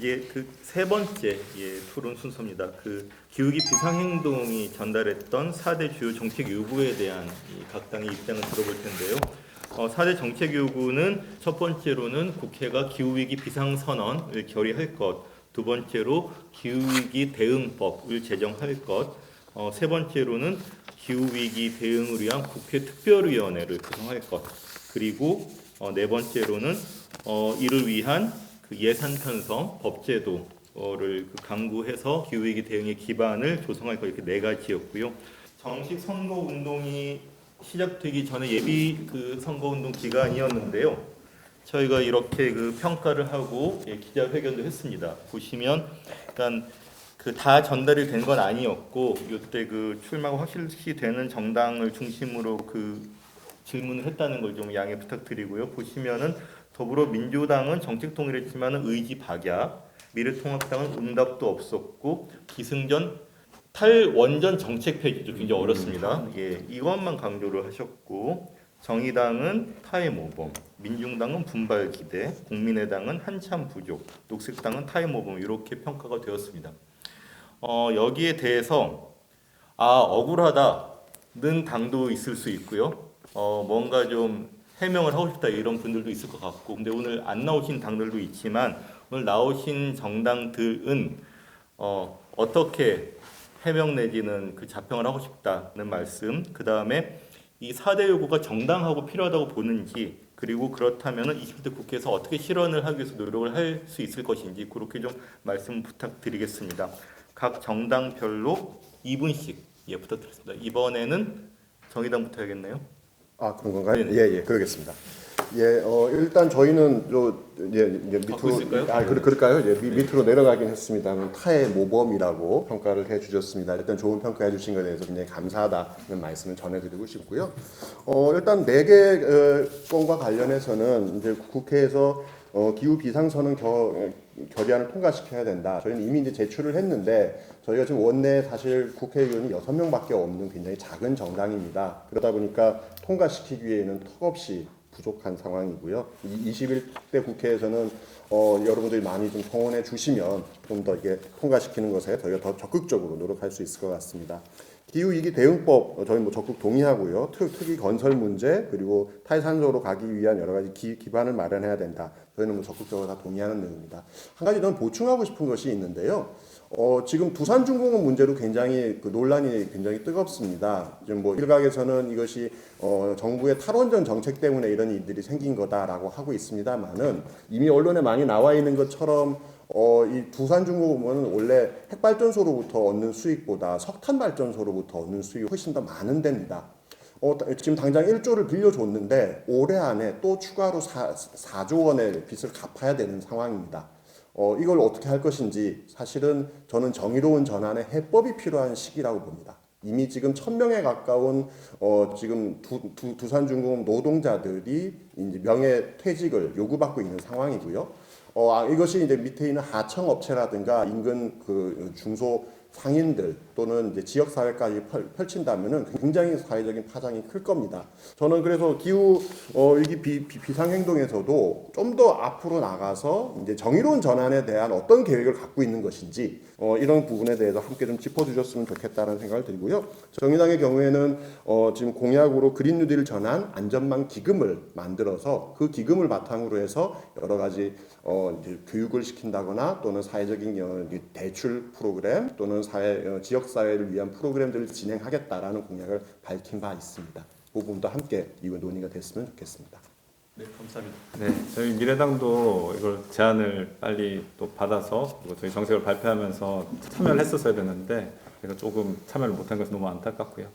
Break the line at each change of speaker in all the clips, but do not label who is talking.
이게 그 세 번째 토론 순서입니다. 그 기후위기 비상행동이 전달했던 4대 주요 정책 요구에 대한 각 당의 입장을 들어볼 텐데요. 4대 정책 요구는 첫 번째로는 국회가 기후위기 비상선언을 결의할 것, 두 번째로 기후위기 대응법을 제정할 것, 세 번째로는 기후위기 대응을 위한 국회 특별위원회를 구성할 것, 그리고 네 번째로는 이를 위한 그 예산 편성 법제도를 강구해서 기후위기 대응의 기반을 조성할 것, 이렇게 네 가지였고요. 정식 선거 운동이 시작되기 전에 예비 그 선거 운동 기간이었는데요. 저희가 이렇게 그 평가를 하고 기자회견도 했습니다. 보시면 일단 그 다 전달이 된 건 아니었고, 이때 그 출마가 확실시 되는 정당을 중심으로 그 질문을 했다는 걸 좀 양해 부탁드리고요. 보시면은 더불어민주당은 정책 통일했지만은 의지 박약, 미래통합당은 응답도 없었고, 기승전 탈원전 정책 폐지도 굉장히 어렵습니다. 이것만 강조를 하셨고, 정의당은 타의 모범, 민중당은 분발 기대, 국민의당은 한참 부족, 녹색당은 타의 모범, 이렇게 평가가 되었습니다. 여기에 대해서 억울하다는 당도 있을 수 있고요. 뭔가 좀 해명을 하고 싶다 이런 분들도 있을 것 같고, 근데 오늘 안 나오신 당들도 있지만 오늘 나오신 정당들은 어떻게 해명 내지는 그 자평을 하고 싶다는 말씀, 그 다음에 이 4대 요구가 정당하고 필요하다고 보는지, 그리고 그렇다면 20대 국회에서 어떻게 실현을 하기 위해서 노력을 할 수 있을 것인지, 그렇게 좀 말씀 부탁드리겠습니다. 각 정당별로 2분씩 부탁드리겠습니다. 이번에는 정의당부터 해야겠네요.
그런 건가요?
네네.
예, 그러겠습니다. 일단 저희는 이제 밑으로
있을까요?
그럴까요? 밑으로 내려가긴 했습니다만 타의 모범이라고 평가를 해주셨습니다. 일단 좋은 평가해 주신 것에 대해서 굉장히 감사하다는 말씀을 전해드리고 싶고요. 일단 4개 건과 관련해서는 이제 국회에서 기후 비상선언 결의안을 통과시켜야 된다. 저희는 이미 이제 제출을 했는데, 저희가 지금 원내 사실 국회의원이 6명밖에 없는 굉장히 작은 정당입니다. 그러다 보니까 통과시키기 위해는 턱없이 부족한 상황이고요. 21대 국회에서는 여러분들이 많이 좀 성원해 주시면 좀 더 이게 통과시키는 것에 저희가 더 적극적으로 노력할 수 있을 것 같습니다. 기후위기 대응법 저희 적극 동의하고요. 특히 건설 문제, 그리고 탈탄소로 가기 위한 여러 가지 기반을 마련해야 된다. 저희는 적극적으로 다 동의하는 내용입니다. 한 가지 더 보충하고 싶은 것이 있는데요. 지금 두산중공업 문제로 굉장히 그 논란이 굉장히 뜨겁습니다. 지금 일각에서는 이것이 정부의 탈원전 정책 때문에 이런 일들이 생긴 거다라고 하고 있습니다만은, 이미 언론에 많이 나와 있는 것처럼 이 두산중공업은 원래 핵발전소로부터 얻는 수익보다 석탄발전소로부터 얻는 수익이 훨씬 더 많은 데입니다. 지금 당장 1조를 빌려줬는데 올해 안에 또 추가로 4조 원의 빚을 갚아야 되는 상황입니다. 이걸 어떻게 할 것인지, 사실은 저는 정의로운 전환의 해법이 필요한 시기라고 봅니다. 이미 지금 1,000명에 가까운 지금 두산중공업 노동자들이 이제 명예퇴직을 요구받고 있는 상황이고요. 이것이 이제 밑에 있는 하청업체라든가 인근 그 중소 상인들 또는 이제 지역사회까지 펼친다면은 굉장히 사회적인 파장이 클 겁니다. 저는 그래서 기후 위기 비상행동에서도 좀 더 앞으로 나가서 이제 정의로운 전환에 대한 어떤 계획을 갖고 있는 것인지 이런 부분에 대해서 함께 좀 짚어주셨으면 좋겠다는 생각을 들고요. 정의당의 경우에는 지금 공약으로 그린 뉴딜 전환 안전망 기금을 만들어서 그 기금을 바탕으로 해서 여러 가지 이제 교육을 시킨다거나 또는 사회적인 대출 프로그램 또는 지역 사회를 위한 프로그램들을 진행하겠다라는 공약을 밝힌 바 있습니다. 그 부분도 함께 이거 논의가 됐으면 좋겠습니다.
네, 감사합니다.
네, 저희 미래당도 이걸 제안을 빨리 또 받아서 그리고 저희 정책을 발표하면서 참여를 했었어야 되는데 제가 조금 참여를 못한 것이 너무 안타깝고요.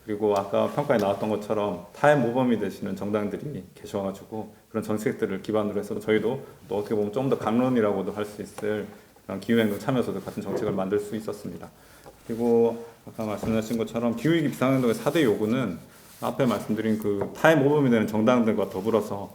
그리고 아까 평가에 나왔던 것처럼 타의 모범이 되시는 정당들이 계셔가지고 그런 정책들을 기반으로 해서 저희도 또 어떻게 보면 좀 더 강론이라고도 할 수 있을 그런 기후행동 참여서도 같은 정책을 만들 수 있었습니다. 그리고 아까 말씀하신 것처럼 기후위기 비상행동의 4대 요구는 앞에 말씀드린 그 타의 모범이 되는 정당들과 더불어서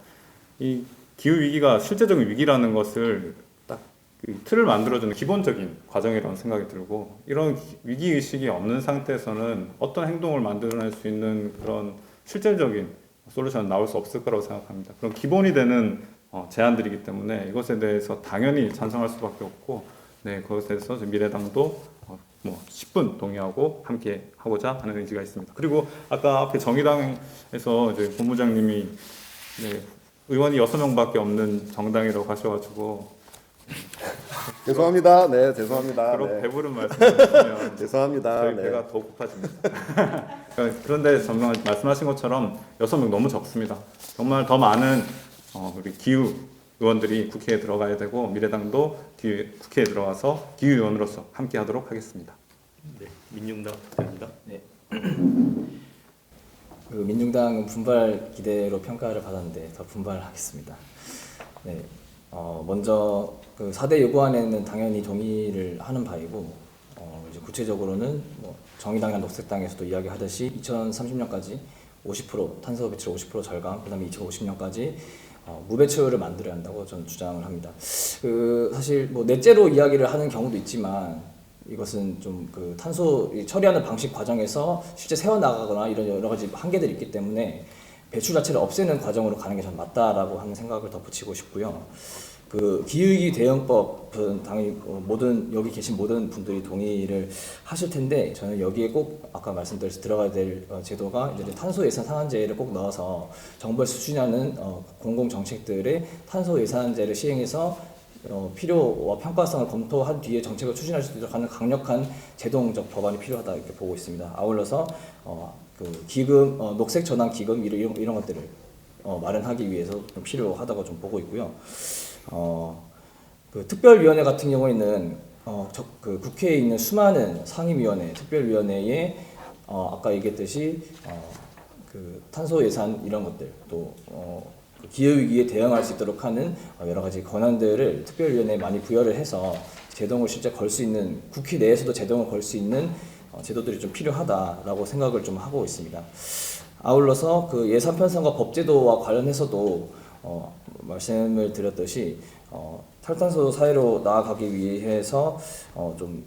이 기후위기가 실제적인 위기라는 것을 딱 그 틀을 만들어주는 기본적인 과정이라는 생각이 들고, 이런 위기의식이 없는 상태에서는 어떤 행동을 만들어낼 수 있는 그런 실질적인 솔루션은 나올 수 없을 거라고 생각합니다. 그럼 기본이 되는 제안들이기 때문에 이것에 대해서 당연히 찬성할 수밖에 없고, 네, 그것에 대해서 미래당도 뭐 10분 동의하고 함께 하고자 하는 의지가 있습니다. 그리고 아까 앞에 정의당에서 이제 본부장님이 네, 의원이 6명밖에 없는 정당이라고 하셔가지고
죄송합니다. 네, 죄송합니다.
그런
네.
배부른 말씀해주시면
죄송합니다.
저희
네.
배가 더 고파집니다. 그런데 정말 말씀하신 것처럼 6명 너무 적습니다. 정말 더 많은 우리 기후 의원들이 국회에 들어가야 되고, 미래당도 국회에 들어가서 기후 의원으로서 함께 하도록 하겠습니다.
네, 민중당 부탁드립니다.
네. 그 민중당은 분발 기대로 평가를 받았는데 더 분발하겠습니다. 네. 먼저 그 4대 요구안에는 당연히 동의를 하는 바이고, 이제 구체적으로는 뭐 정의당이나 녹색당에서도 이야기하듯이 2030년까지 50% 탄소 배출 50% 절감, 그다음에 2050년까지 무배출을 만들어야 한다고 저는 주장을 합니다. 그 사실 뭐 넷째로 이야기를 하는 경우도 있지만, 이것은 좀 그 탄소 처리하는 방식 과정에서 실제 세워 나가거나 이런 여러 가지 한계들이 있기 때문에 배출 자체를 없애는 과정으로 가는 게 전 맞다라고 하는 생각을 덧붙이고 싶고요. 그 기후위기 대응법은 당연히 모든 여기 계신 모든 분들이 동의를 하실 텐데, 저는 여기에 꼭 아까 말씀드렸듯이 들어가야 될 제도가 이제 탄소 예산 상한제를 꼭 넣어서 정부에서 추진하는 공공 정책들의 탄소 예산제를 시행해서 필요와 평가성을 검토한 뒤에 정책을 추진할 수 있도록 하는 강력한 제동적 법안이 필요하다 이렇게 보고 있습니다. 아울러서 그 기금, 녹색 전환 기금 이런 것들을 마련하기 위해서 좀 필요하다고 좀 보고 있고요. 그 특별위원회 같은 경우에는 그 국회에 있는 수많은 상임위원회, 특별위원회에 아까 얘기했듯이 그 탄소 예산 이런 것들 또 그 기후위기에 대응할 수 있도록 하는 여러 가지 권한들을 특별위원회에 많이 부여를 해서 제동을 실제 걸 수 있는, 국회 내에서도 제동을 걸 수 있는 제도들이 좀 필요하다라고 생각을 좀 하고 있습니다. 아울러서 그 예산 편성과 법제도와 관련해서도 말씀을 드렸듯이 탈탄소 사회로 나아가기 위해서 좀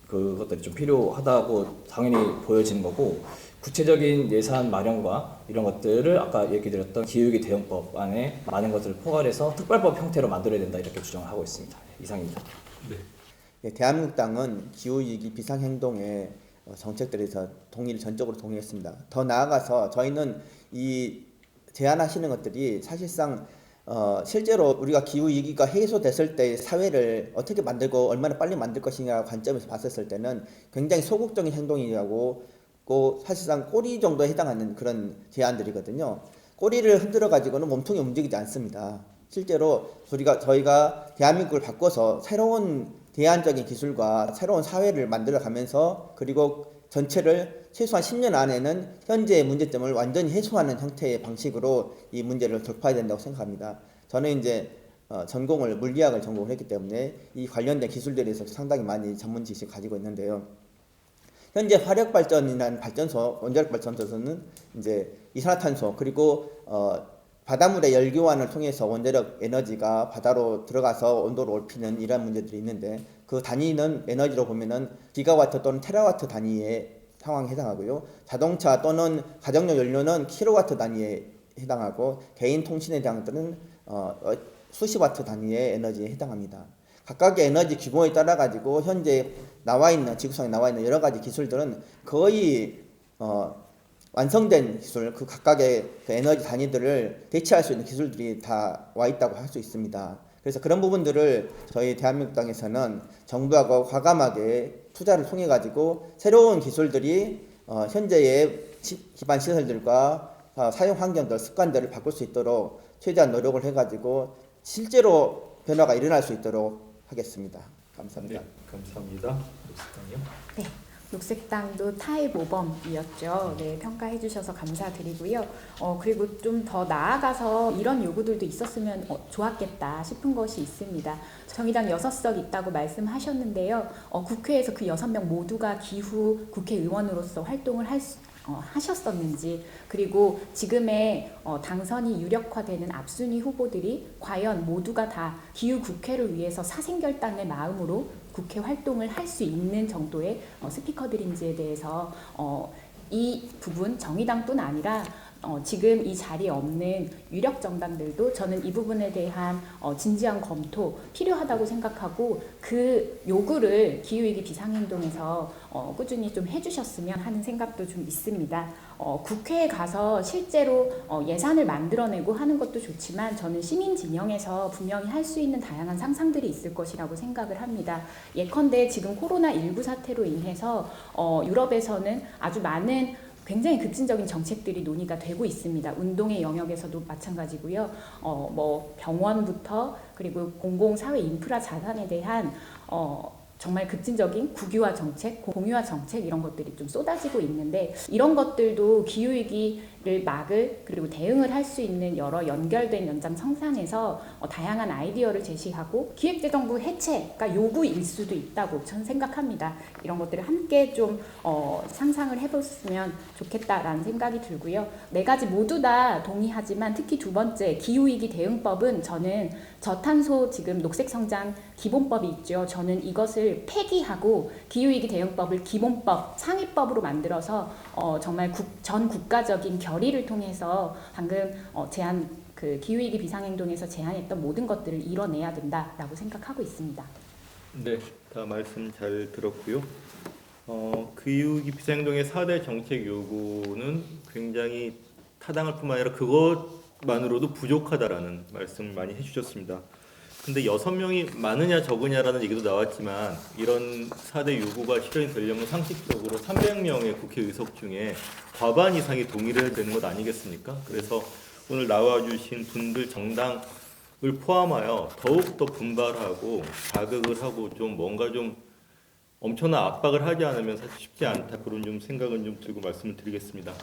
그것들이 좀 필요하다고 당연히 보여지는 거고, 구체적인 예산 마련과 이런 것들을 아까 얘기 드렸던 기후위기 대응법 안에 많은 것들을 포괄해서 특별법 형태로 만들어야 된다 이렇게 주장을 하고 있습니다. 이상입니다.
네, 대한민국당은 기후위기 비상행동의 정책들에서 동의를 전적으로 동의했습니다. 더 나아가서 저희는 이 제안하시는 것들이 사실상 실제로 우리가 기후위기가 해소됐을 때 사회를 어떻게 만들고 얼마나 빨리 만들 것이냐 관점에서 봤었을 때는 굉장히 소극적인 행동이라고 사실상 꼬리 정도에 해당하는 그런 제안들이거든요. 꼬리를 흔들어 가지고는 몸통이 움직이지 않습니다. 실제로 저희가 대한민국을 바꿔서 새로운 대안적인 기술과 새로운 사회를 만들어 가면서, 그리고 전체를 최소한 10년 안에는 현재의 문제점을 완전히 해소하는 형태의 방식으로 이 문제를 돌파해야 된다고 생각합니다. 저는 이제 물리학을 전공을 했기 때문에 이 관련된 기술들에 대해서 상당히 많이 전문 지식을 가지고 있는데요. 현재 화력발전이라는 발전소, 원자력발전소는 이제 이산화탄소 그리고 바닷물의 열교환을 통해서 원자력 에너지가 바다로 들어가서 온도를 올피는 이런 문제들이 있는데, 그 단위는 에너지로 보면은 기가와트 또는 테라와트 단위의 상황에 해당하고요. 자동차 또는 가정용 연료는 킬로와트 단위에 해당하고, 개인 통신에 대한 것들은 수십 와트 단위의 에너지에 해당합니다. 각각의 에너지 규모에 따라 가지고 현재 지구상에 나와 있는 여러 가지 기술들은 거의 완성된 기술, 그 각각의 그 에너지 단위들을 대체할 수 있는 기술들이 다 와 있다고 할 수 있습니다. 그래서 그런 부분들을 저희 대한민국당에서는 정부하고 과감하게 투자를 통해 가지고 새로운 기술들이 현재의 기반 시설들과 사용 환경들, 습관들을 바꿀 수 있도록 최대한 노력을 해 가지고 실제로 변화가 일어날 수 있도록 하겠습니다. 감사합니다.
네, 감사합니다. 녹색당이요?
네, 녹색당도 타의 모범이었죠. 네, 평가해 주셔서 감사드리고요. 그리고 좀 더 나아가서 이런 요구들도 있었으면 좋았겠다 싶은 것이 있습니다. 정의당 6석 있다고 말씀하셨는데요. 국회에서 그 6명 모두가 기후 국회의원으로서 활동을 하셨었는지, 그리고 지금의 당선이 유력화되는 앞순위 후보들이 과연 모두가 다 기후 국회를 위해서 사생결단의 마음으로 국회 활동을 할 수 있는 정도의 스피커들인지에 대해서 이 부분 정의당뿐 아니라 지금 이 자리에 없는 유력 정당들도 저는 이 부분에 대한 진지한 검토 필요하다고 생각하고 그 요구를 기후위기 비상행동에서 꾸준히 좀 해주셨으면 하는 생각도 좀 있습니다. 국회에 가서 실제로 예산을 만들어내고 하는 것도 좋지만 저는 시민 진영에서 분명히 할 수 있는 다양한 상상들이 있을 것이라고 생각을 합니다. 예컨대 지금 코로나19 사태로 인해서 유럽에서는 아주 많은 굉장히 급진적인 정책들이 논의가 되고 있습니다. 운동의 영역에서도 마찬가지고요. 뭐 병원부터 그리고 공공사회 인프라 자산에 대한 정말 급진적인 국유화 정책, 공유화 정책 이런 것들이 좀 쏟아지고 있는데 이런 것들도 기후위기를 막을 그리고 대응을 할 수 있는 여러 연결된 연장선상에서 다양한 아이디어를 제시하고 기획재정부 해체가 요구일 수도 있다고 저는 생각합니다. 이런 것들을 함께 좀 상상을 해봤으면 좋겠다라는 생각이 들고요. 네 가지 모두 다 동의하지만 특히 두 번째 기후위기 대응법은 저는 저탄소 지금 녹색성장 기본법이 있죠. 저는 이것을 폐기하고 기후위기 대응법을 기본법, 상위법으로 만들어서 정말 전 국가적인 결의를 통해서 방금 그 기후위기 비상행동에서 제안했던 모든 것들을 이뤄내야 된다라고 생각하고 있습니다.
네, 다 말씀 잘 들었고요. 기후위기 비상행동의 4대 정책 요구는 굉장히 타당할 뿐만 아니라 그것만으로도 부족하다라는 말씀 많이 해주셨습니다. 근데 6명이 많으냐 적으냐라는 얘기도 나왔지만 이런 4대 요구가 실현이 되려면 상식적으로 300명의 국회의석 중에 과반 이상이 동의를 해야 되는 것 아니겠습니까? 그래서 오늘 나와주신 분들 정당을 포함하여 더욱더 분발하고 자극을 하고 좀 뭔가 좀 엄청난 압박을 하지 않으면 사실 쉽지 않다 그런 좀 생각은 좀 들고 말씀을 드리겠습니다.